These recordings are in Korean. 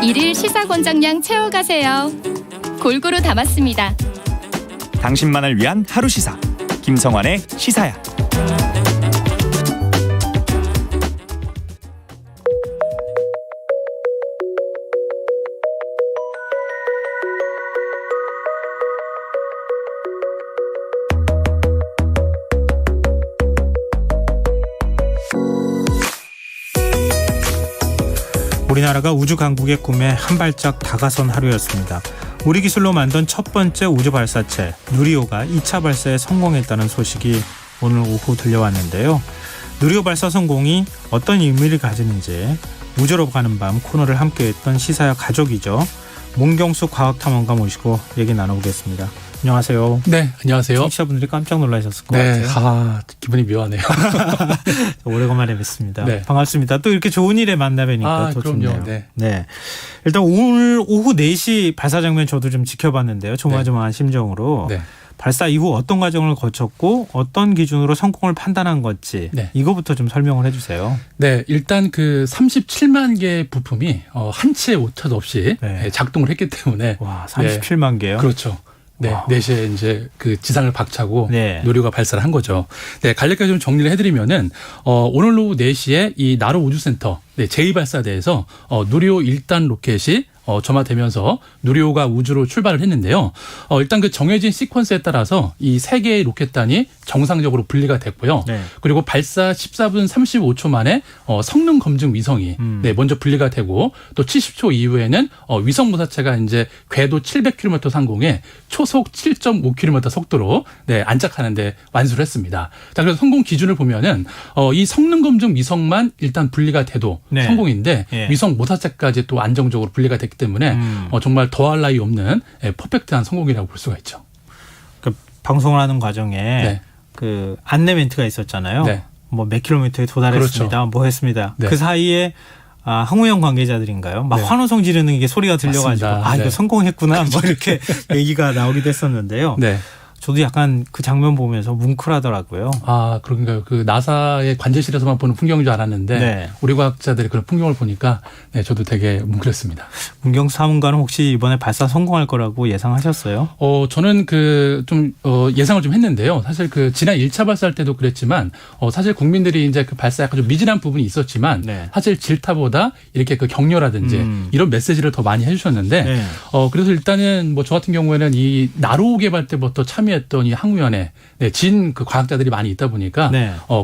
일일 시사권장량 채워가세요. 골고루 담았습니다. 당신만을 위한 하루 시사 김성환의 시사야. 우리나라가 우주 강국의 꿈에 한 발짝 다가선 하루였습니다. 우리 기술로 만든 첫 번째 우주 발사체 누리호가 2차 발사에 성공했다는 소식이 오늘 오후 들려왔는데요. 누리호 발사 성공이 어떤 의미를 가지는지 우주로 가는 밤 코너를 함께했던 시사야 가족이죠. 문경수 과학탐험가 모시고 얘기 나눠보겠습니다. 안녕하세요. 네, 안녕하세요. 청취자분들이 깜짝 놀라셨을 것 네, 같아요. 기분이 묘하네요. 오래간만에 뵙습니다. 네. 반갑습니다. 또 이렇게 좋은 일에 만나 뵈니까 더 그럼요. 좋네요. 네. 네. 일단 오늘 오후 4시 발사 장면 저도 좀 지켜봤는데요. 조마조마한 심정으로. 네. 발사 이후 어떤 과정을 거쳤고 어떤 기준으로 성공을 판단한 건지 이거부터 좀 설명을 해주세요. 네, 일단 그 37만 개의 부품이 한 치의 오차도 없이 작동을 했기 때문에 와, 37만 개요? 그렇죠. 네, 4시에 이제 그 지상을 박차고 누리호가 발사를 한 거죠. 네, 간략하게 좀 정리를 해드리면은 오늘 오후 4시에 이 나로 우주센터 제2발사대에서 누리호 1단 로켓이 점화되면서 누리호가 우주로 출발을 했는데요. 일단 그 정해진 시퀀스에 따라서 이 3개의 로켓단이 정상적으로 분리가 됐고요. 그리고 발사 14분 35초 만에 성능 검증 위성이 먼저 분리가 되고 또 70초 이후에는 위성 모사체가 이제 궤도 700km 상공에 초속 7.5km 속도로 안착하는데 완수를 했습니다. 자, 그래서 성공 기준을 보면은 이 성능 검증 위성만 일단 분리가 돼도 성공인데 위성 모사체까지 또 안정적으로 분리가 됐기 때문에 정말 더할 나위 없는 퍼펙트한 성공이라고 볼 수가 있죠. 그러니까 방송을 하는 과정에 그 안내 멘트가 있었잖아요. 뭐 몇 킬로미터에 도달했습니다. 그렇죠. 뭐 했습니다. 그 사이에 항우영 관계자들인가요? 막 환호성 지르는 이게 소리가 들려가지고 이거 성공했구나. 뭐 이렇게 얘기가 나오기도 했었는데요. 저도 약간 그 장면 보면서 뭉클하더라고요. 그런가요? 그 나사의 관제실에서만 보는 풍경인 줄 알았는데 우리 과학자들이 그런 풍경을 보니까 저도 되게 뭉클했습니다. 문경수 사문가는 혹시 이번에 발사 성공할 거라고 예상하셨어요? 저는 예상을 좀 했는데요. 사실 그 지난 1차 발사할 때도 그랬지만 사실 국민들이 이제 그 발사 약간 좀 미진한 부분이 있었지만 사실 질타보다 이렇게 그 격려라든지 이런 메시지를 더 많이 해주셨는데 그래서 일단은 뭐 저 같은 경우에는 이 나로 개발 때부터 참여했던 이 항우연에 진 그 과학자들이 많이 있다 보니까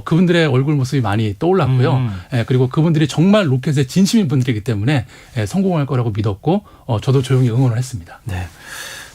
그분들의 얼굴 모습이 많이 떠올랐고요. 그리고 그분들이 정말 로켓의 진심인 분들이기 때문에 성공할 거라고 믿었고 저도 조용히 응원을 했습니다. 네.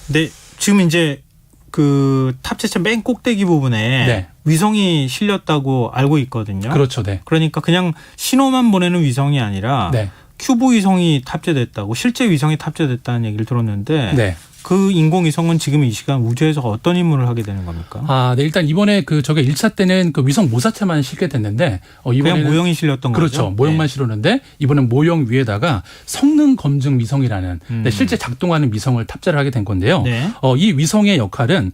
근데 지금 이제 그 탑재체 맨 꼭대기 부분에 위성이 실렸다고 알고 있거든요. 그렇죠. 네. 그러니까 그냥 신호만 보내는 위성이 아니라 큐브 위성이 탑재됐다고 실제 위성이 탑재됐다는 얘기를 들었는데 그 인공위성은 지금 이 시간 우주에서 어떤 임무를 하게 되는 겁니까? 일단 이번에 저게 1차 때는 그 위성 모사체만 실게 됐는데 이번에는 그냥 모형이 실렸던 거죠? 그렇죠. 모형만 실었는데 이번엔 모형 위에다가 성능 검증 위성이라는 실제 작동하는 위성을 탑재를 하게 된 건데요. 이 위성의 역할은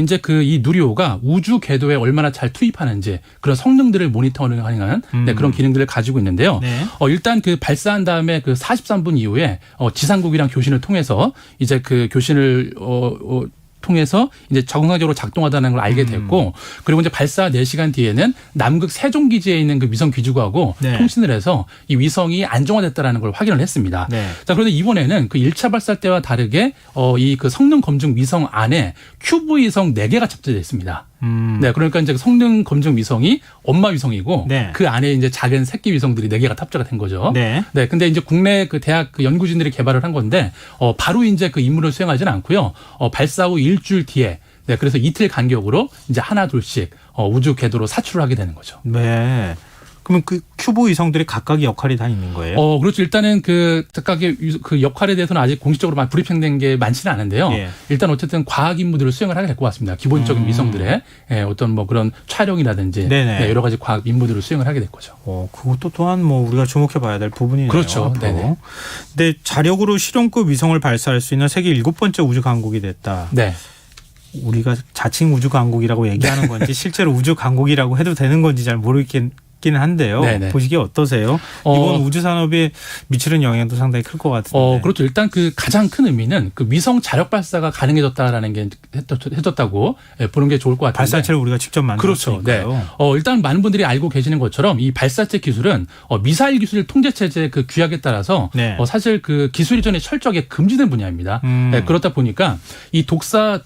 이제 이 누리호가 우주 궤도에 얼마나 잘 투입하는지 그런 성능들을 모니터링하는 그런 기능들을 가지고 있는데요. 일단 그 발사한 다음에 그 43분 이후에 지상국이랑 교신을 통해서 이제 그 교신을 통해서 이제 정상적으로 작동하다는 걸 알게 됐고 그리고 이제 발사 4시간 뒤에는 남극 세종기지에 있는 그 위성 귀주구하고 통신을 해서 이 위성이 안정화됐다는 걸 확인을 했습니다. 자, 그런데 이번에는 그 1차 발사 때와 다르게 이 그 성능 검증 위성 안에 큐브 위성 4개가 탑재되어 있습니다. 그러니까 이제 성능 검증 위성이 엄마 위성이고 그 안에 이제 작은 새끼 위성들이 4개가 탑재가 된 거죠. 근데 이제 국내 그 대학 그 연구진들이 개발을 한 건데 바로 이제 그 임무를 수행하지는 않고요. 발사 후 일주일 뒤에 그래서 이틀 간격으로 이제 하나 둘씩 우주 궤도로 사출을 하게 되는 거죠. 그러면 그 큐브 위성들이 각각의 역할이 다 있는 거예요? 그렇죠. 일단은 그 각각의 그 역할에 대해서는 아직 공식적으로 브리핑된 게 많지는 않은데요. 일단 어쨌든 과학 임무들을 수행을 하게 될 것 같습니다. 기본적인 위성들의 어떤 뭐 그런 촬영이라든지 여러 가지 과학 임무들을 수행을 하게 될 거죠. 그것도 또한 뭐 우리가 주목해 봐야 될 부분이네요. 그렇죠. 근데 자력으로 실용급 위성을 발사할 수 있는 세계 7번째 우주 강국이 됐다. 우리가 자칭 우주 강국이라고 얘기하는 건지 실제로 우주 강국이라고 해도 되는 건지 잘 같기는 한데요. 네네. 보시기에 어떠세요? 이번 우주 산업에 미치는 영향도 상당히 클 것 같은데. 그렇죠. 일단 그 가장 큰 의미는 그 위성 자력 발사가 가능해졌다라는 게 해졌다고 보는 게 좋을 것 같은데. 발사체를 우리가 직접 만들었으니까요. 그렇죠. 네. 일단 많은 분들이 알고 계시는 것처럼 이 발사체 기술은 미사일 기술 통제 체제 그 규약에 따라서 네. 사실 그 기술 이전이 철저하게 금지된 분야입니다. 네, 그렇다 보니까 이 독자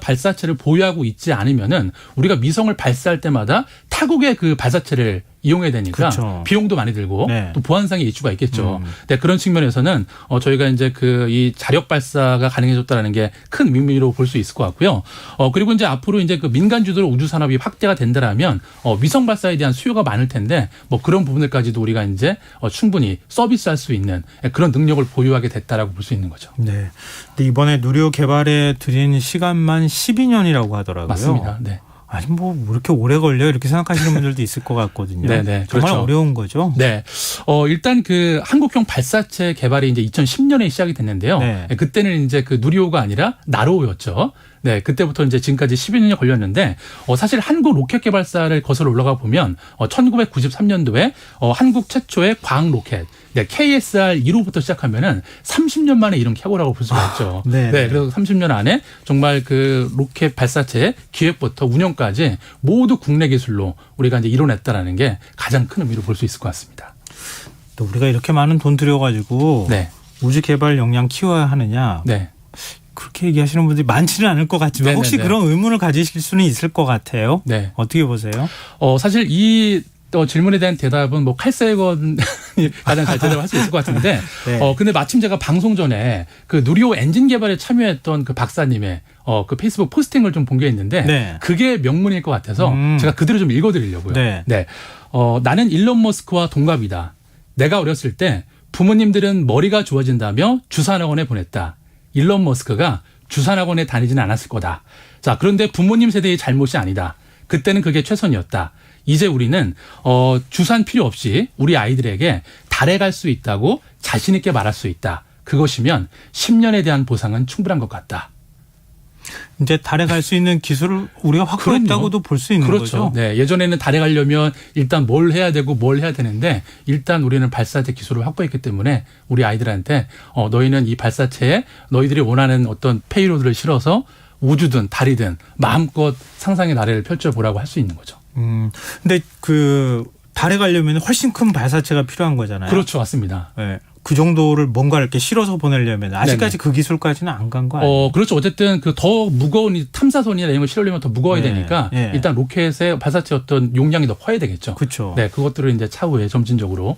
발사체를 보유하고 있지 않으면은 우리가 위성을 발사할 때마다 타국의 그 발사체를 이용해야 되니까 그렇죠. 비용도 많이 들고 네. 또 보안상의 이슈가 있겠죠. 네, 그런 측면에서는 저희가 이제 그 이 자력 발사가 가능해졌다는 게 큰 의미로 볼 수 있을 것 같고요. 그리고 이제 앞으로 이제 그 민간 주도로 우주 산업이 확대가 된다라면 위성 발사에 대한 수요가 많을 텐데 뭐 그런 부분들까지도 우리가 이제 충분히 서비스할 수 있는 그런 능력을 보유하게 됐다라고 볼 수 있는 거죠. 네. 근데 이번에 누리호 개발에 들인 시간만 12년이라고 하더라고요. 맞습니다. 네. 아니 뭐 이렇게 오래 걸려 이렇게 생각하시는 분들도 있을 것 같거든요. 네네, 정말 그렇죠. 어려운 거죠. 네. 일단 그 한국형 발사체 개발이 이제 2010년에 시작이 됐는데요. 네. 그때는 이제 그 누리호가 아니라 나로호였죠. 네, 그때부터 이제 지금까지 12년이 걸렸는데 사실 한국 로켓 개발사를 거슬러 올라가 보면 1993년도에 한국 최초의 과학 로켓 KSR 1호부터 시작하면은 30년 만에 이룬 쾌거라고 볼 수가 있죠. 네. 네, 그래서 30년 안에 정말 그 로켓 발사체 기획부터 운영까지 모두 국내 기술로 우리가 이제 이뤄냈다라는 게 가장 큰 의미로 볼 수 있을 것 같습니다. 또 우리가 이렇게 많은 돈 들여가지고 네. 우주 개발 역량 키워야 하느냐. 네. 그렇게 얘기하시는 분들이 많지는 않을 것 같지만 네네네. 혹시 그런 의문을 가지실 수는 있을 것 같아요. 네. 어떻게 보세요? 사실 이 질문에 대한 대답은 뭐 칼세건이 가장 잘 대답할 수 있을 것 같은데, 네. 근데 마침 제가 방송 전에 그 누리호 엔진 개발에 참여했던 그 박사님의 그 페이스북 포스팅을 좀 본 게 있는데, 네. 그게 명문일 것 같아서 제가 그대로 좀 읽어드리려고요. 네. 나는 일론 머스크와 동갑이다. 내가 어렸을 때 부모님들은 머리가 좋아진다며 주산학원에 보냈다. 일론 머스크가 주산학원에 다니지는 않았을 거다. 자, 그런데 부모님 세대의 잘못이 아니다. 그때는 그게 최선이었다. 이제 우리는 주산 필요 없이 우리 아이들에게 달에 갈 수 있다고 자신 있게 말할 수 있다. 그것이면 10년에 대한 보상은 충분한 것 같다. 이제 달에 갈 수 있는 기술을 우리가 확보했다고도 볼 수 있는 그렇죠. 거죠. 네, 예전에는 달에 가려면 일단 뭘 해야 되고 뭘 해야 되는데 일단 우리는 발사체 기술을 확보했기 때문에 우리 아이들한테 너희는 이 발사체에 너희들이 원하는 어떤 페이로드를 실어서 우주든 달이든 마음껏 상상의 나래를 펼쳐보라고 할 수 있는 거죠. 근데 그 달에 가려면 훨씬 큰 발사체가 필요한 거잖아요. 그렇죠. 맞습니다. 네. 그 정도를 뭔가 이렇게 실어서 보내려면 아직까지 네네. 그 기술까지는 안 간 거 아니에요? 그렇죠. 어쨌든 그 더 무거운 탐사선이나 이런 걸 실으려면 더 무거워야 네. 되니까 네. 일단 로켓의 발사체 어떤 용량이 더 커야 되겠죠. 그렇죠. 네, 그것들을 이제 차후에 점진적으로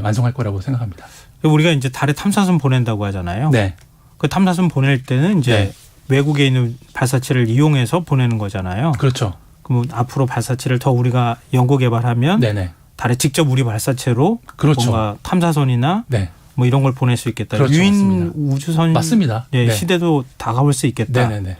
완성할 거라고 생각합니다. 우리가 이제 달에 탐사선 보낸다고 하잖아요. 네. 그 탐사선 보낼 때는 이제 네. 외국에 있는 발사체를 이용해서 보내는 거잖아요. 그렇죠. 그럼 앞으로 발사체를 더 우리가 연구 개발하면 네네. 달에 직접 우리 발사체로 그렇죠. 뭔가 탐사선이나 네. 뭐 이런 걸 보낼 수 있겠다. 그렇죠. 유인 맞습니다. 우주선 맞습니다. 예, 네. 시대도 다가올 수 있겠다. 네네네.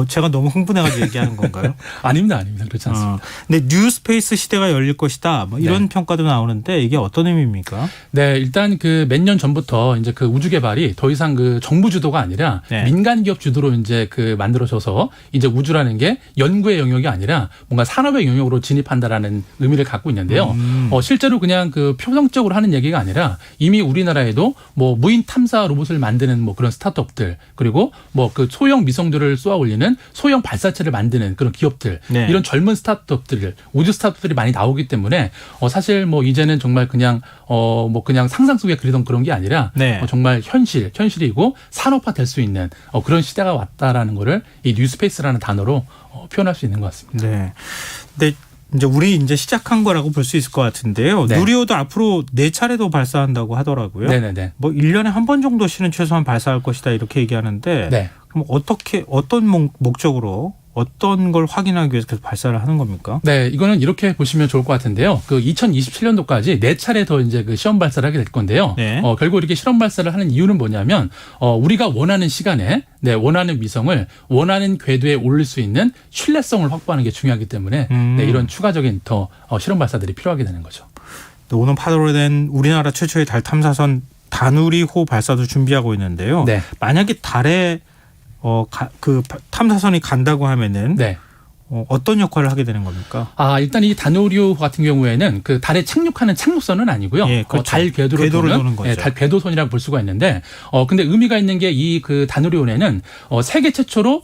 제가 너무 흥분해가지고 얘기하는 건가요? 아닙니다. 그렇지 않습니다. 근데 뉴스페이스 시대가 열릴 것이다. 뭐 이런 네. 평가도 나오는데 이게 어떤 의미입니까? 네, 일단 그 몇 년 전부터 이제 그 우주 개발이 더 이상 그 정부 주도가 아니라 네. 민간 기업 주도로 이제 그 만들어져서 이제 우주라는 게 연구의 영역이 아니라 뭔가 산업의 영역으로 진입한다라는 의미를 갖고 있는데요. 실제로 그냥 그 표정적으로 하는 얘기가 아니라 이미 우리나라에도 뭐 무인 탐사 로봇을 만드는 뭐 그런 스타트업들 그리고 뭐 그 소형 미성들을 쏘아 올리는 소형 발사체를 만드는 그런 기업들 네. 이런 젊은 스타트업들 우주 스타트업들이 많이 나오기 때문에 사실 뭐 이제는 정말 그냥 뭐 그냥 상상 속에 그리던 그런 게 아니라 네. 정말 현실이고 산업화 될 수 있는 그런 시대가 왔다라는 거를 이 뉴스페이스라는 단어로 표현할 수 있는 것 같습니다. 네. 근데 이제 우리 이제 시작한 거라고 볼 수 있을 것 같은데요. 네. 누리호도 앞으로 4차례도 발사한다고 하더라고요. 네네네. 뭐 1년에 한 번 정도씩은 최소한 발사할 것이다 이렇게 얘기하는데 네. 그럼 어떤 목적으로 어떤 걸 확인하기 위해서 계속 발사를 하는 겁니까? 네, 이거는 이렇게 보시면 좋을 것 같은데요. 그 2027년도까지 4차례 더 이제 그 시험 발사를 하게 될 건데요. 네. 결국 이렇게 실험 발사를 하는 이유는 뭐냐면, 우리가 원하는 시간에, 원하는 위성을 원하는 궤도에 올릴 수 있는 신뢰성을 확보하는 게 중요하기 때문에, 이런 추가적인 더 실험 발사들이 필요하게 되는 거죠. 오늘 파도로 된 우리나라 최초의 달 탐사선 다누리호 발사도 준비하고 있는데요. 네. 만약에 달에 그 탐사선이 간다고 하면은 네. 어떤 역할을 하게 되는 겁니까? 일단 이 다누리호 같은 경우에는 그 달에 착륙하는 착륙선은 아니고요. 예, 그렇죠. 달 궤도를 도는 거죠. 예, 달 궤도선이라고 볼 수가 있는데, 근데 의미가 있는 게 이 그 다누리호에는 세계 최초로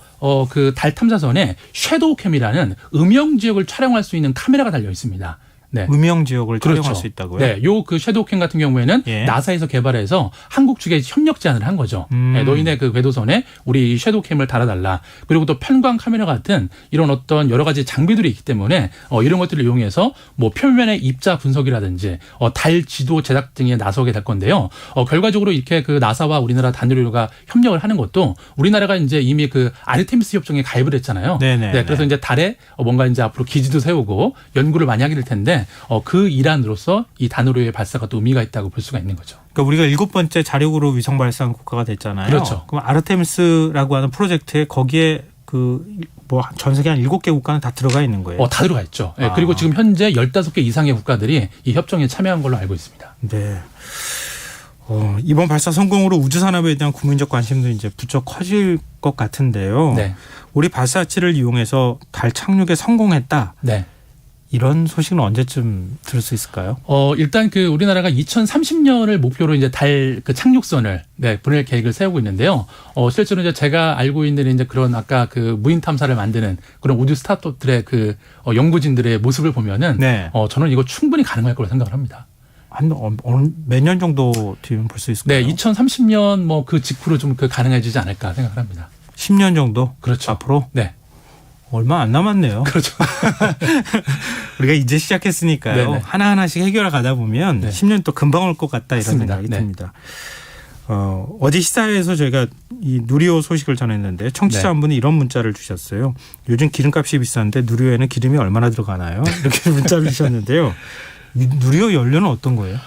그 달 탐사선에 섀도우 캠이라는 음영 지역을 촬영할 수 있는 카메라가 달려 있습니다. 네. 음영 지역을 촬영할 그렇죠. 수 있다고요? 네, 요 그 섀도우캠 같은 경우에는 예. 나사에서 개발해서 한국 측에 협력 제안을 한 거죠. 네, 너희네 그 궤도선에 우리 섀도우캠을 달아달라. 그리고 또 편광 카메라 같은 이런 어떤 여러 가지 장비들이 있기 때문에 이런 것들을 이용해서 뭐 표면의 입자 분석이라든지 달 지도 제작 등에 나서게 될 건데요. 결과적으로 이렇게 그 나사와 우리나라 다누리호가 협력을 하는 것도 우리나라가 이제 이미 그 아르테미스 협정에 가입을 했잖아요. 네네. 네, 그래서 이제 달에 뭔가 이제 앞으로 기지도 세우고 연구를 많이 하게 될 텐데. 그 일환으로서 이 다누리호의 발사가 또 의미가 있다고 볼 수가 있는 거죠. 그러니까 우리가 7번째 자력으로 위성 발사한 국가가 됐잖아요. 그렇죠. 그럼 아르테미스라고 하는 프로젝트에 거기에 그 뭐 전 세계 한 7개 국가는 다 들어가 있는 거예요. 다 들어가 있죠. 네, 그리고 지금 현재 15개 이상의 국가들이 이 협정에 참여한 걸로 알고 있습니다. 네. 이번 발사 성공으로 우주 산업에 대한 국민적 관심도 이제 부쩍 커질 것 같은데요. 네. 우리 발사체를 이용해서 달 착륙에 성공했다. 네. 이런 소식은 언제쯤 들을 수 있을까요? 일단 그 우리나라가 2030년을 목표로 이제 달 그 착륙선을 보낼 계획을 세우고 있는데요. 실제로 이제 제가 알고 있는 이제 그런 아까 그 무인 탐사를 만드는 그런 우주 스타트업들의 그 연구진들의 모습을 보면은 네. 저는 이거 충분히 가능할 거라고 생각을 합니다. 한 몇 년 정도 뒤면 볼 수 있을까요? 네, 2030년 뭐 그 직후로 좀 그 가능해지지 않을까 생각을 합니다. 10년 정도? 그렇죠. 앞으로? 네. 얼마 안 남았네요. 그렇죠. 우리가 이제 시작했으니까요. 네네. 하나하나씩 해결해 가다 보면 네. 10년 또 금방 올 것 같다 이런 맞습니다. 생각이 네. 듭니다. 어제 시사회에서 저희가 이 누리호 소식을 전했는데 청취자 네. 한 분이 이런 문자를 주셨어요. 요즘 기름값이 비싼데 누리호에는 기름이 얼마나 들어가나요? 이렇게 문자를 주셨는데요. 누리호 연료는 어떤 거예요?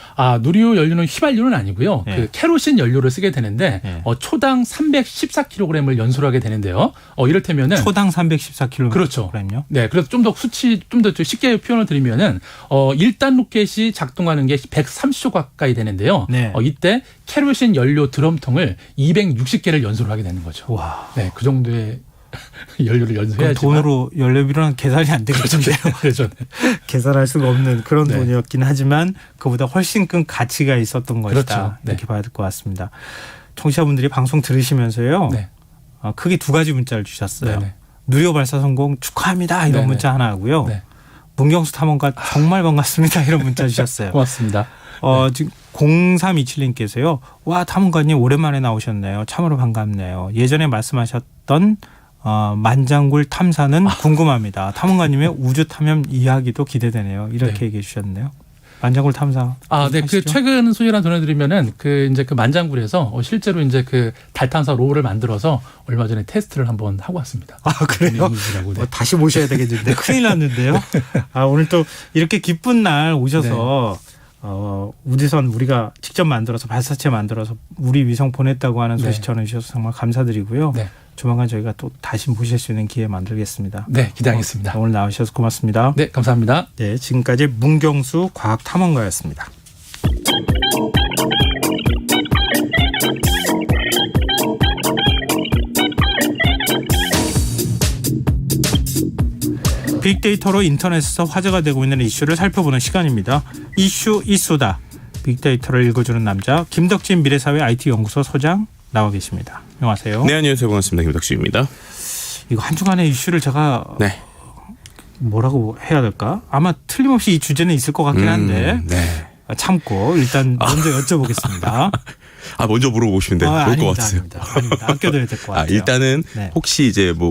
누리호 연료는 휘발유는 아니고요. 네. 그 케로신 연료를 쓰게 되는데 네. 초당 314kg을 연소를 하게 되는데요. 이를테면은 초당 314kg. 그렇죠. 요 네, 그래서 좀 더 수치 좀 더 쉽게 표현을 드리면은 1단 로켓이 작동하는 게 130초 가까이 되는데요. 네. 이때 케로신 연료 드럼통을 260개를 연소를 하게 되는 거죠. 와. 네, 그 정도의 연료를 연소해야지. 돈으로 연료비로는 계산이 안 되거든요. 그렇죠. 계산할 수가 없는 그런 네. 돈이었긴 하지만 그보다 훨씬 큰 가치가 있었던 것이다. 그렇죠. 네. 이렇게 봐야 될 것 같습니다. 청취자분들이 방송 들으시면서요. 네. 크게 두 가지 문자를 주셨어요. 네네. 누리호 발사 성공 축하합니다. 이런 네네. 문자 하나 하고요. 네. 문경수 탐험가 정말 반갑습니다. 이런 문자 주셨어요. 고맙습니다. 지금 0327님께서요. 와 탐험가님 오랜만에 나오셨네요. 참으로 반갑네요. 예전에 말씀하셨던 만장굴 탐사는 궁금합니다. 탐험가님의 우주 탐험 이야기도 기대되네요. 이렇게 네. 얘기해 주셨네요. 만장굴 탐사. 네, 그 최근 소식을 전해드리면은 그 이제 그 만장굴에서 실제로 이제 그 달 탐사 로봇을 만들어서 얼마 전에 테스트를 한번 하고 왔습니다. 그래요? 네. 다시 모셔야 되겠는데 큰일 났는데요. 오늘 또 이렇게 기쁜 날 오셔서 우주선 우리가 직접 만들어서 발사체 만들어서 우리 위성 보냈다고 하는 소식 네. 전해주셔서 정말 감사드리고요. 네. 조만간 저희가 또 다시 모실 수 있는 기회 만들겠습니다. 네, 기대하겠습니다. 오늘 나오셔서 고맙습니다. 네, 감사합니다. 네, 지금까지 문경수 과학탐험가였습니다. 빅데이터로 인터넷에서 화제가 되고 있는 이슈를 살펴보는 시간입니다. 이슈 이수다. 빅데이터를 읽어주는 남자 김덕진 미래사회 IT연구소 소장 나와 계십니다. 안녕하세요. 네, 안녕하세요. 반갑습니다. 김덕진입니다. 이거 한 주간의 이슈를 제가 네. 뭐라고 해야 될까? 아마 틀림없이 이 주제는 있을 것 같긴 한데 네. 참고 일단 먼저 여쭤보겠습니다. 먼저 물어보시면 좋을 것 같으세요. 아닙니다. 아껴둬야 될 것 같아요. 일단은 네. 혹시 이제 뭐